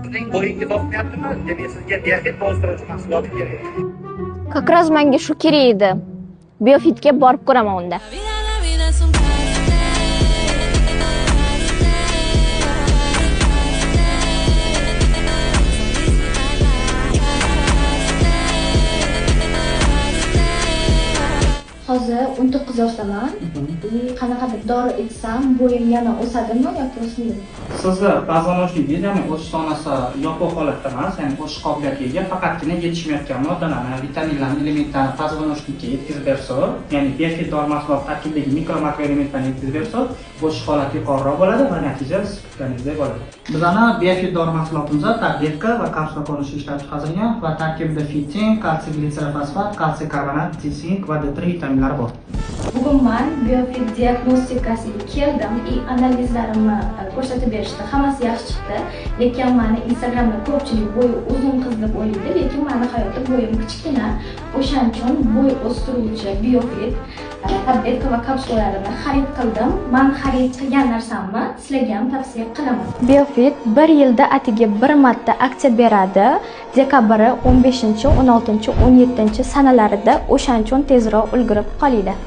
Sizning bo'yingiz bosmayaptimi? Demak, sizga diabet bostiruvchi mahsulot kerak. Как раз menga shu kerak edi. Biofitga borib ko'raman unda. Hozir 19 yoshdaman. Qanaqadir dori ichsam, bo'yim yana o'sadimi yoki o'smaydi? Sizni bazanoshligingiz, ya'ni o'sish sonasi yopiq holatda emas, ya'ni o'sish qobiliyatiga ega, faqatgina yetishmayotgan moddalarni, vitaminlarni, elementlarni bazanoshlikka yetkazib bersa, ya'ni biofit dori mahsulot tarkibidagi mikro makroelementlarni yetkazib bersa, o'sish holati yuqoriroq bo'ladi va natija siz kutganingizdek bo'ladi. Bizani biofit dori mahsulotimizda tabletka va kapsula ko'rinishida ishlab chiqarilgan va tarkibida fitin, kalsiy glitserofosfat, kalsiy karbonat, zink va D3 vitaminlari bor. Bugun men biofit diagnostikasiga keldim. Analizlarimni ko'rsatib berishdi. Hammasi yaxshi chiqdi. Lekin meni Instagramda ko'pchilik bo'yi uzun qiz deb o'ylaydi, lekin meni hayotda bo'yim kichkina. O'shaning uchun bo'y o'stiruvchi biofit tabletka va kapsulalarini xarid qildim. Men xarid qilgan narsamni sizlarga ham tavsiya qilaman. Biofit 1 yilda atiga 1 marta aksiya beradi. Dekabr 15, 16, 17 sanalarida o'shaning uchun tezroq ulgurib qolinglar.